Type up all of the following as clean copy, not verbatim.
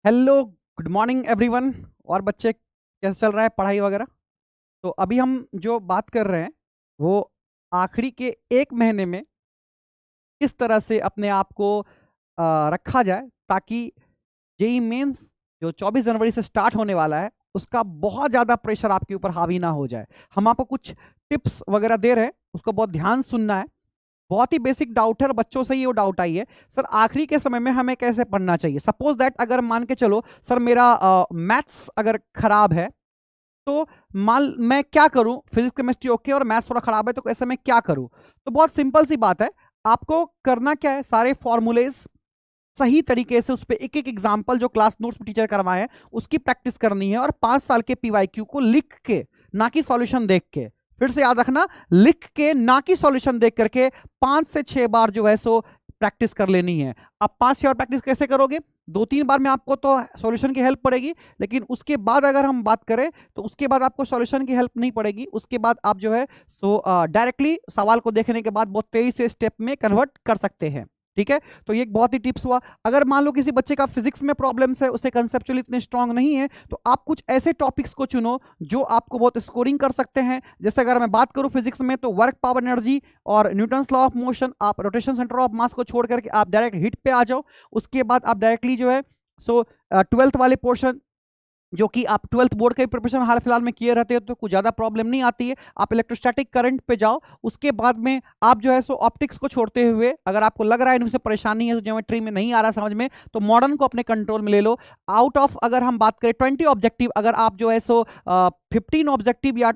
Hello, good morning everyone. और बच्चे कैसे चल रहा है पढ़ाई वगैरह? तो अभी हम जो बात कर रहे हैं वो आखिरी के एक महीने में किस तरह से अपने आप को रखा जाए ताकि जेई मेंस जो 24 जनवरी से स्टार्ट होने वाला है उसका बहुत ज़्यादा प्रेशर आपके ऊपर हावी ना हो जाए। हम आपको कुछ टिप्स वगैरह दे रहे हैं, उसको बहुत ध्यान सुनना है। बहुत ही बेसिक डाउट है और बच्चों से ही वो डाउट आई है, सर आखिरी के समय में हमें कैसे पढ़ना चाहिए। सपोज दैट अगर मान के चलो सर मेरा मैथ्स अगर खराब है तो मान मैं क्या करूं, फिजिक्स केमिस्ट्री ओके और मैथ्स थोड़ा खराब है तो ऐसे में क्या करूं। तो बहुत सिंपल सी बात है, आपको करना क्या है, सारे फॉर्मूलेज सही तरीके से उस पर एक एक एग्जाम्पल जो क्लास नोट्स में टीचर करवाए हैं उसकी प्रैक्टिस करनी है और 5 साल के पीवाईक्यू को लिख के ना कि सॉल्यूशन देख के, फिर से याद रखना, लिख के ना कि सॉल्यूशन देख करके 5 से 6 बार जो है सो प्रैक्टिस कर लेनी है। अब 5 से 6 बार प्रैक्टिस कैसे करोगे? 2-3 बार में आपको तो सॉल्यूशन की हेल्प पड़ेगी, लेकिन उसके बाद अगर हम बात करें तो उसके बाद आपको सॉल्यूशन की हेल्प नहीं पड़ेगी। उसके बाद आप जो है सो डायरेक्टली सवाल को देखने के बाद बहुत तेजी से स्टेप में कन्वर्ट कर सकते हैं। ठीक है, तो ये एक बहुत ही टिप्स हुआ। अगर मान लो किसी बच्चे का फिजिक्स में प्रॉब्लम्स है, उससे कंसेप्चुअली इतने स्ट्रांग नहीं है, तो आप कुछ ऐसे टॉपिक्स को चुनो जो आपको बहुत स्कोरिंग कर सकते हैं। जैसे अगर मैं बात करूं फिजिक्स में तो वर्क, पावर, एनर्जी और न्यूटन्स लॉ ऑफ मोशन, आप रोटेशन सेंटर ऑफ मास को छोड़ करके आप डायरेक्ट हिट पे आ जाओ। उसके बाद आप डायरेक्टली जो है सो 12th वाले पोर्शन जो कि आप 12th बोर्ड के प्रिपरेशन हाल फिलहाल में किए रहते हो तो कुछ ज़्यादा प्रॉब्लम नहीं आती है। आप इलेक्ट्रोस्टैटिक करंट पे जाओ। उसके बाद में आप जो है सो ऑप्टिक्स को छोड़ते हुए अगर आपको लग रहा है इनसे परेशानी है, ज्योमेट्री में नहीं आ रहा समझ में, तो मॉडर्न को अपने कंट्रोल में ले लो। आउट ऑफ अगर हम बात करें 20 ऑब्जेक्टिव, अगर आप जो है सो 15 ऑब्जेक्टिव या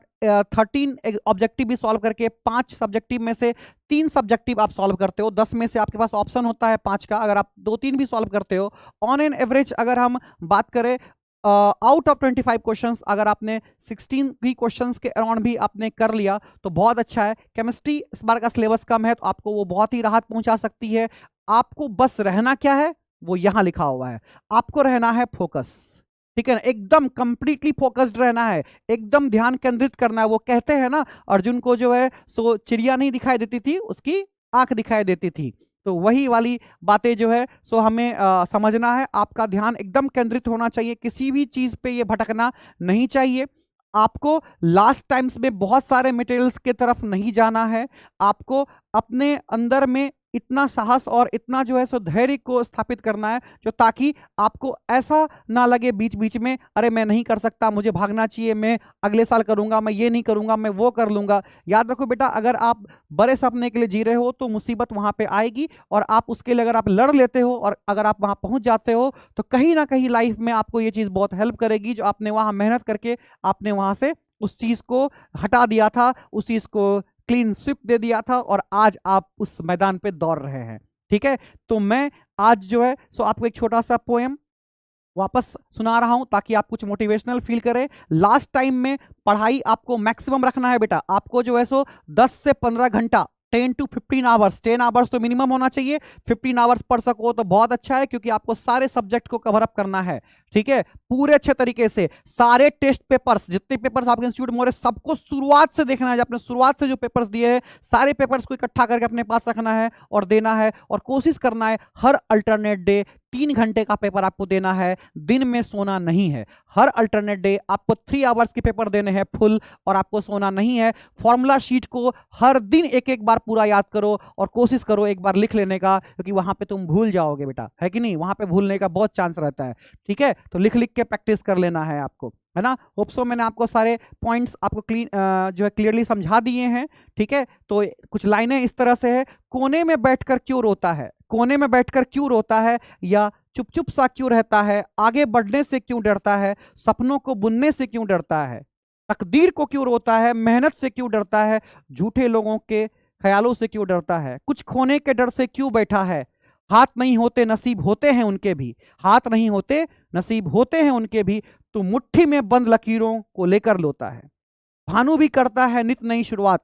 13 ऑब्जेक्टिव भी सॉल्व करके 5 सब्जेक्टिव में से 3 सब्जेक्टिव आप सॉल्व करते हो, 10 में से आपके पास ऑप्शन होता है 5 का, अगर आप 2-3 भी सॉल्व करते हो ऑन एन एवरेज, अगर हम बात करें आउट ऑफ 25 क्वेश्चंस अगर आपने 16 भी क्वेश्चंस के अराउंड भी आपने कर लिया तो बहुत अच्छा है। केमिस्ट्री इस बार का सिलेबस कम है तो आपको वो बहुत ही राहत पहुंचा सकती है। आपको बस रहना क्या है वो यहां लिखा हुआ है, आपको रहना है फोकस। ठीक है ना, एकदम कंप्लीटली फोकस्ड रहना है, एकदम ध्यान केंद्रित करना है। वो कहते हैं ना, अर्जुन को जो है सो चिड़िया नहीं दिखाई देती थी, उसकी आंख दिखाई देती थी। तो वही वाली बातें जो है सो हमें समझना है। आपका ध्यान एकदम केंद्रित होना चाहिए, किसी भी चीज पे ये भटकना नहीं चाहिए। आपको लास्ट टाइम्स में बहुत सारे मटेरियल्स के तरफ नहीं जाना है। आपको अपने अंदर में इतना साहस और इतना जो है सो धैर्य को स्थापित करना है जो ताकि आपको ऐसा ना लगे बीच बीच में, अरे मैं नहीं कर सकता, मुझे भागना चाहिए, मैं अगले साल करूंगा, मैं ये नहीं करूंगा, मैं वो कर लूंगा। याद रखो बेटा, अगर आप बड़े सपने के लिए जी रहे हो तो मुसीबत वहां पे आएगी, और आप उसके लिए अगर आप लड़ लेते हो और अगर आप वहां पहुंच जाते हो तो कहीं ना कहीं लाइफ में आपको ये चीज बहुत हेल्प करेगी जो आपने वहां मेहनत करके आपने वहां से उस चीज को हटा दिया था, उस चीज को क्लीन स्विप दे दिया था और आज आप उस मैदान पे दौड़ रहे हैं। ठीक है, तो मैं आज जो है सो आपको एक छोटा सा पोएम वापस सुना रहा हूं ताकि आप कुछ मोटिवेशनल फील करें। लास्ट टाइम में पढ़ाई आपको मैक्सिमम रखना है बेटा, आपको जो है सो 10 से 15 घंटा, 10 to 15 आवर्स, 10 आवर्स तो मिनिमम होना चाहिए। 15 आवर्स पढ़ सको तो बहुत अच्छा है क्योंकि आपको सारे सब्जेक्ट को कवर अप करना है। ठीक है, पूरे अच्छे तरीके से सारे टेस्ट पेपर्स, जितने पेपर्स आपके इंस्टीट्यूट में हो रहे सबको शुरुआत से देखना है। आपने शुरुआत से जो पेपर्स दिए हैं सारे पेपर्स को इकट्ठा करके अपने पास रखना है और देना है, और कोशिश करना है हर अल्टरनेट डे 3 घंटे का पेपर आपको देना है, दिन में सोना नहीं है। हर अल्टरनेट डे आपको 3 आवर्स के पेपर देने हैं फुल, और आपको सोना नहीं है। फॉर्मूला शीट को हर दिन एक एक बार पूरा याद करो और कोशिश करो एक बार लिख लेने का, क्योंकि वहां पे तुम भूल जाओगे बेटा, है कि नहीं, वहां पे भूलने का बहुत चांस रहता है। ठीक है, तो लिख लिख के प्रैक्टिस कर लेना है आपको, है ना। होप सो मैंने आपको सारे पॉइंट्स आपको क्लीन जो है क्लियरली समझा दिए हैं। ठीक है, तो कुछ लाइनें इस तरह से है, कोने में बैठकर क्यों रोता है, कोने में बैठकर क्यों रोता है, या चुप चुप सा क्यों रहता है, आगे बढ़ने से क्यों डरता है, सपनों को बुनने से क्यों डरता है, तकदीर को क्यों रोता है, मेहनत से क्यों डरता है, झूठे लोगों के ख्यालों से क्यों डरता है, कुछ खोने के डर से क्यों बैठा है, हाथ नहीं होते नसीब होते हैं उनके भी, हाथ नहीं होते नसीब होते हैं उनके भी, तो मुट्ठी में बंद लकीरों को लेकर लोता है। भानु भी करता है नित नई शुरुआत,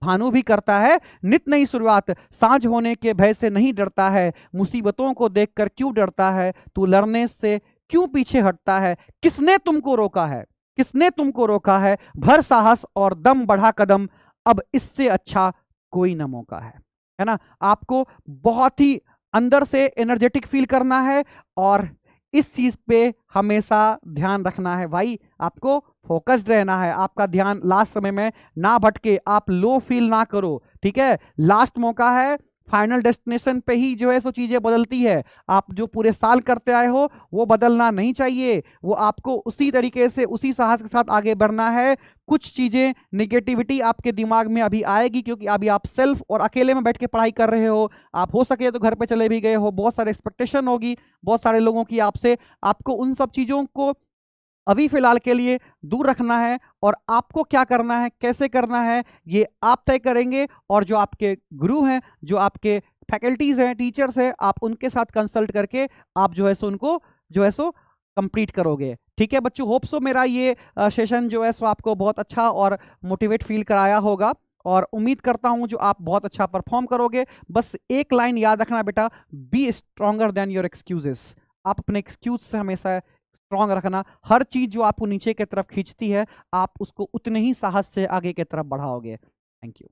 भानु भी करता है नित नई शुरुआत, सांझ होने के भय से नहीं डरता है, मुसीबतों को देखकर क्यों डरता है, तू लड़ने से क्यों पीछे हटता है, किसने तुमको रोका है, किसने तुमको रोका है, भर साहस और दम बढ़ा कदम, अब इससे अच्छा कोई न मौका है ना। आपको बहुत ही अंदर से एनर्जेटिक फील करना है और इस चीज पे हमेशा ध्यान रखना है भाई, आपको फोकस्ड रहना है, आपका ध्यान लास्ट समय में ना भटके, आप लो फील ना करो, ठीक है। लास्ट मौका है, फाइनल डेस्टिनेशन पे ही जो है सो चीजें बदलती है। आप जो पूरे साल करते आए हो वो बदलना नहीं चाहिए, वो आपको उसी तरीके से उसी साहस के साथ आगे बढ़ना है। कुछ चीजें निगेटिविटी आपके दिमाग में अभी आएगी, क्योंकि अभी आप सेल्फ और अकेले में बैठ के पढ़ाई कर रहे हो, आप हो सके तो घर पे चले भी गए हो, बहुत सारे एक्सपेक्टेशन होगी बहुत सारे लोगों की आपसे, आपको उन सब चीजों को अभी फिलहाल के लिए दूर रखना है। और आपको क्या करना है, कैसे करना है, ये आप तय करेंगे। और जो आपके गुरु हैं, जो आपके फैकल्टीज हैं, टीचर्स हैं, आप उनके साथ कंसल्ट करके आप जो है सो उनको जो है सो कंप्लीट करोगे। ठीक है बच्चों, होप सो मेरा ये सेशन जो है सो आपको बहुत अच्छा और मोटिवेट फील कराया होगा, और उम्मीद करता हूं जो आप बहुत अच्छा परफॉर्म करोगे। बस एक लाइन याद रखना बेटा, B stronger than your excuses. आप अपने एक्सक्यूज से हमेशा स्ट्रांग रखना, हर चीज जो आपको नीचे की तरफ खींचती है आप उसको उतने ही साहस से आगे की तरफ बढ़ाओगे। Thank you.